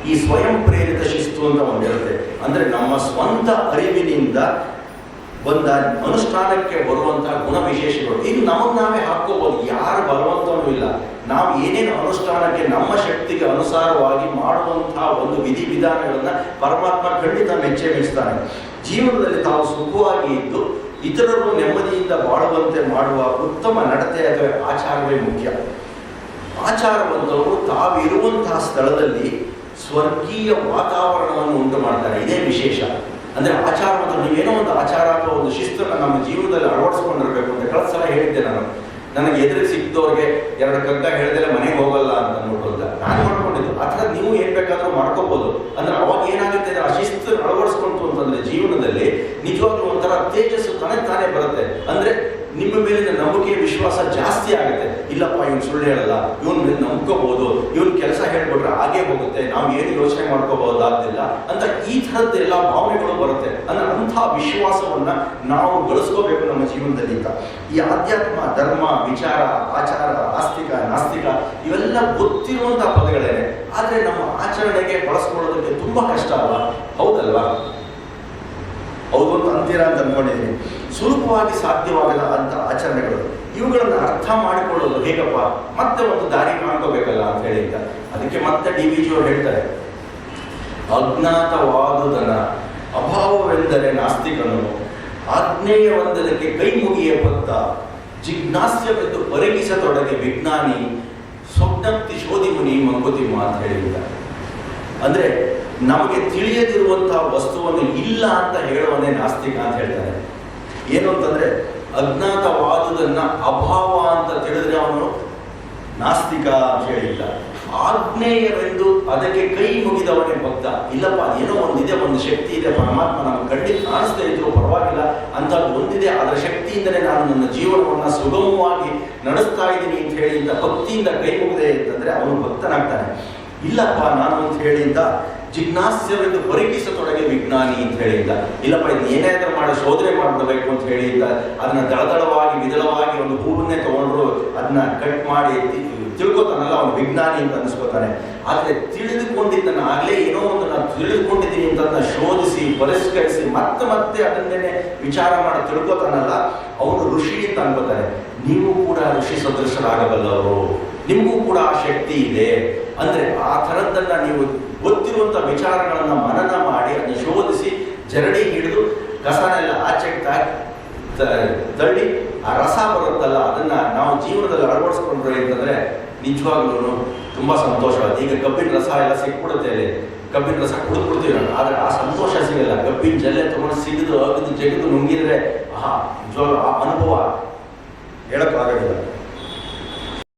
ಈ ಸ್ವಯಂ ಪ್ರೇರಿತ ಶಿಸ್ತು ಅಂತ ಒಂದಿರುತ್ತೆ. ಅಂದರೆ ನಮ್ಮ ಸ್ವಂತ ಅರಿವಿನಿಂದ ಬಂದ ಅನುಷ್ಠಾನಕ್ಕೆ ಬರುವಂತಹ ಗುಣವಿಶೇಷಗಳು ಇದು ನಮಗೆ ನಾವೇ ಹಾಕೋಬಹುದು. ಯಾರ ಬಲವಂತವೂ ಇಲ್ಲ. ನಾವು ಏನೇನು ಅನುಷ್ಠಾನಕ್ಕೆ ನಮ್ಮ ಶಕ್ತಿಗೆ ಅನುಸಾರವಾಗಿ ಮಾಡುವಂತಹ ಒಂದು ವಿಧಿವಿಧಾನಗಳನ್ನ ಪರಮಾತ್ಮ ಖಂಡಿತ ಮೆಚ್ಚುತ್ತಾನೆ. ಜೀವನದಲ್ಲಿ ತಾವು ಸುಖವಾಗಿ ಇದ್ದು ಇತರರು ನೆಮ್ಮದಿಯಿಂದ ಬಾಳುವಂತೆ ಮಾಡುವ ಉತ್ತಮ ನಡತೆ ಅಥವಾ ಆಚಾರವೇ ಮುಖ್ಯ. ಆಚಾರವಂತವರು ತಾವಿರುವಂತಹ ಸ್ಥಳದಲ್ಲಿ ಸ್ವರ್ಗೀಯ ವಾತಾವರಣವನ್ನು ಉಂಟು ಮಾಡ್ತಾರೆ. ಇದೇ ವಿಶೇಷ. ಅಂದರೆ ಆಚಾರವಂತರು ನೀವೇನೋ ಒಂದು ಆಚಾರ ಅಥವಾ ಒಂದು ಶಿಸ್ತನ್ನು ನಮ್ಮ ಜೀವನದಲ್ಲಿ ಅಳವಡಿಸ್ಕೊಂಡಿರಬೇಕು ಅಂತ ಕಳೆದ ಸಲ ಹೇಳಿದ್ದೆ ನಾನು. ನನಗೆ ಎದುರಿಗೆ ಸಿಕ್ಕಿದವ್ರಿಗೆ 2 ಕಗ್ಗ ಹೇಳಿದ್ರೆ ಮನೆಗೆ ಹೋಗಲ್ಲ ಅಂತ ನೋಡೋಲ್ಲ, ನಾನು ಮಾಡ್ಕೊಂಡಿದ್ದು. ಆ ಥರ ನೀವು ಏನು ಬೇಕಾದರೂ ಮಾಡ್ಕೋಬೋದು. ಅಂದರೆ ಅವಾಗ ಏನಾಗುತ್ತೆ ಅಂದರೆ ಆ ಶಿಸ್ತು ಅಳವಡಿಸ್ಕೊಂತು ಅಂತಂದರೆ ಜೀವನದಲ್ಲಿ ನಿಜವಾಗ್ಲೂ ಒಂಥರ ತೇಜಸ್ಸು ತಾನೇ ಬರುತ್ತೆ. ಅಂದರೆ ನಿಮ್ಮ ಮೇಲಿನ ನಂಬಿಕೆ ವಿಶ್ವಾಸ ಜಾಸ್ತಿ ಆಗುತ್ತೆ. ಇಲ್ಲಪ್ಪ ಇವ್ನು ಸುಳ್ಳು ಹೇಳಲ್ಲ, ಇವನ ಮೇಲೆ ನಂಬ್ಕೋಬಹುದು, ಇವನ್ ಕೆಲಸ ಹೇಳ್ಬಿಟ್ರೆ ಹಾಗೇ ಹೋಗುತ್ತೆ, ನಾವು ಏನು ಯೋಚನೆ ಮಾಡ್ಕೋಬಹುದಾಗ್ತಿಲ್ಲ ಅಂತ ಈ ಥರದ್ದೆಲ್ಲ ಭಾವನೆಗಳು ಬರುತ್ತೆ. ಅಂದ್ರೆ ಅಂಥ ವಿಶ್ವಾಸವನ್ನ ನಾವು ಗಳಿಸ್ಕೋಬೇಕು ನಮ್ಮ ಜೀವನದಲ್ಲಿ ಅಂತ. ಈ ಆಧ್ಯಾತ್ಮ, ಧರ್ಮ, ವಿಚಾರ, ಆಚಾರ, ಆಸ್ತಿಕ, ನಾಸ್ತಿಕ ಇವೆಲ್ಲ ಗೊತ್ತಿರುವಂತಹ ಪದಗಳೇನೆ. ಆದ್ರೆ ನಮ್ಮ ಆಚರಣೆಗೆ ಬಳಸ್ಕೊಳ್ಳೋದಕ್ಕೆ ತುಂಬಾ ಕಷ್ಟ ಅಲ್ವಾ? ಹೌದಲ್ವಾ? ಹೌದು ಅಂತ ಅಂತೀರಾ ಅಂತ ಅನ್ಕೊಂಡಿದ್ದೀನಿ. ಸುಲಭವಾಗಿ ಸಾಧ್ಯವಾಗದ ಅಂತ ಆಚರಣೆಗಳು, ಇವುಗಳನ್ನು ಅರ್ಥ ಮಾಡಿಕೊಳ್ಳೋದು ಹೇಗಪ್ಪ? ಮತ್ತೆ ಒಂದು ದಾರಿ ಮಾಡ್ಕೋಬೇಕಲ್ಲ ಅಂತ ಹೇಳಿ. ಅದಕ್ಕೆ ಮತ್ತೆ DVG ಅವರು ಹೇಳ್ತಾರೆ, ಅಜ್ಞಾತವಾದುದನ ಅಭಾವವೆಂದರೆ ನಾಸ್ತಿಕನು, ಆಜ್ಞೇಯವಂದನಕ್ಕೆ ಕೈ ಮುಗಿಯ ಭಕ್ತ, ಜಿಜ್ಞಾಸ್ಯವೆಂದು ಪರಿಗಿಸತೊಡಗೆ ವಿಜ್ಞಾನಿ, ಸ್ವಪ್ನಪ್ತಿ ಶೋಧಿ ಮುನಿ ಮಂಕುತಿಮ್ಮ ಅಂತ ಹೇಳಿದ್ದಾರೆ. ಅಂದ್ರೆ ನಮಗೆ ತಿಳಿಯದಿರುವಂತಹ ವಸ್ತುವನ್ನು ಇಲ್ಲ ಅಂತ ಹೇಳುವನೇ ನಾಸ್ತಿಕ ಅಂತ ಹೇಳ್ತಾರೆ. ಏನು ಅಂತಂದ್ರೆ ಅಜ್ಞಾತವಾದುದನ್ನ ಅಭಾವ ಅಂತ ತಿಳಿದ್ರೆ ಅವನು ನಾಸ್ತಿಕ ಅಂತ ಹೇಳಿಲ್ಲ. ಆಜ್ಞೇಯವೆಂದು ಅದಕ್ಕೆ ಕೈ ಮುಗಿದವನೇ ಭಕ್ತ. ಇಲ್ಲಪ್ಪ ಏನೋ ಒಂದಿದೆ, ಒಂದು ಶಕ್ತಿ ಇದೆ, ಪರಮಾತ್ಮ ನಮ್ಗೆ ಕಣ್ಣಿಗೆ ಕಾಣಿಸ್ತಾ ಇದ್ರು ಪರವಾಗಿಲ್ಲ ಅಂತದ್ದು ಒಂದಿದೆ, ಅದರ ಶಕ್ತಿಯಿಂದಲೇ ನಾನು ನನ್ನ ಜೀವನವನ್ನ ಸುಗಮವಾಗಿ ನಡೆಸ್ತಾ ಇದ್ದೀನಿ ಅಂತ ಹೇಳಿ ಇಂದ ಭಕ್ತಿಯಿಂದ ಕೈ ಮುಗಿದೆ ಅಂತಂದ್ರೆ ಅವನು ಭಕ್ತನಾಗ್ತಾನೆ. ಇಲ್ಲಪ್ಪ ನಾನು ಅಂತ ಹೇಳಿಂದ ಜಿಜ್ಞಾಸ್ಯವೆಂದು ಪರಿಗಿಸತೊಡಗೆ ವಿಜ್ಞಾನಿ ಅಂತ ಹೇಳಿದ್ದ. ಇಲ್ಲಪ್ಪ ಇದು ಏನಾದ್ರೂ ಮಾಡಿ ಶೋಧನೆ ಮಾಡಬೇಕು ಅಂತ ಹೇಳಿದ್ದ, ಅದನ್ನ ದಳದಳವಾಗಿ ವಿದಳವಾಗಿ ಒಂದು ಹೂವನ್ನೇ ತಗೊಂಡ್ರು ಅದನ್ನ ಕಟ್ ಮಾಡಿ ತಿಳ್ಕೊತಾನಲ್ಲ ಅವನು ವಿಜ್ಞಾನಿ ಅಂತ ಅನಿಸ್ಕೋತಾನೆ. ಆದ್ರೆ ತಿಳಿದುಕೊಂಡಿದ್ದನ್ನ ಆಗ್ಲೇ ಏನೋ ಒಂದು ನಾನು ತಿಳಿದುಕೊಂಡಿದ್ದೀನಿ ಅಂತ ಶೋಧಿಸಿ ಪರಿಷ್ಕರಿಸಿ ಮತ್ತೆ ಅದನ್ನೇ ವಿಚಾರ ಮಾಡಿ ತಿಳ್ಕೊತಾನಲ್ಲ ಅವನು ಋಷಿ ಅಂತ ಅನ್ಕೋತಾನೆ. ನೀವು ಕೂಡ ಋಷಿ ಸದೃಶರಾಗಬಲ್ಲವರು, ನಿಮಗೂ ಕೂಡ ಆ ಶಕ್ತಿ ಇದೆ. ಅಂದ್ರೆ ಆ ಥರದ್ದನ್ನ ನೀವು ಗೊತ್ತಿರುವಂತ ವಿಚಾರಗಳನ್ನ ಮನನ ಮಾಡಿ ಅದನ್ನ ಶೋಧಿಸಿ ಜರಡಿ ಹಿಡಿದು ಕಸನೆಲ್ಲ ಆಚೆ ತಳ್ಳಿ ಆ ರಸ ಬರುತ್ತಲ್ಲ ಅದನ್ನ ನಾವು ಜೀವನದಲ್ಲಿ ಅಳವಡಿಸ್ಕೊಂಡ್ರೆ ಅಂತಂದ್ರೆ ನಿಜವಾಗ್ಲೂ ತುಂಬಾ ಸಂತೋಷ. ಈಗ ಕಬ್ಬಿನ ರಸ ಎಲ್ಲ ಸಿಕ್ಬಿಡುತ್ತೆ, ಅಲ್ಲಿ ಕಬ್ಬಿನ ರಸ ಕುಡಿದ್ಬಿಡ್ತೀವಿ ನಾನು. ಆದ್ರೆ ಆ ಸಂತೋಷ ಸಿಗಲ್ಲ. ಕಬ್ಬಿನ ಜಲ್ಲೆ ತಗೊಂಡು ಸಿಗಿದು ಅಗದು ಜಗದು ನುಂಗಿದ್ರೆ ನಿಜವಾಗ್ಲೂ ಆ ಅನುಭವ ಹೇಳಕ್ಕಾಗೋದಿಲ್ಲ.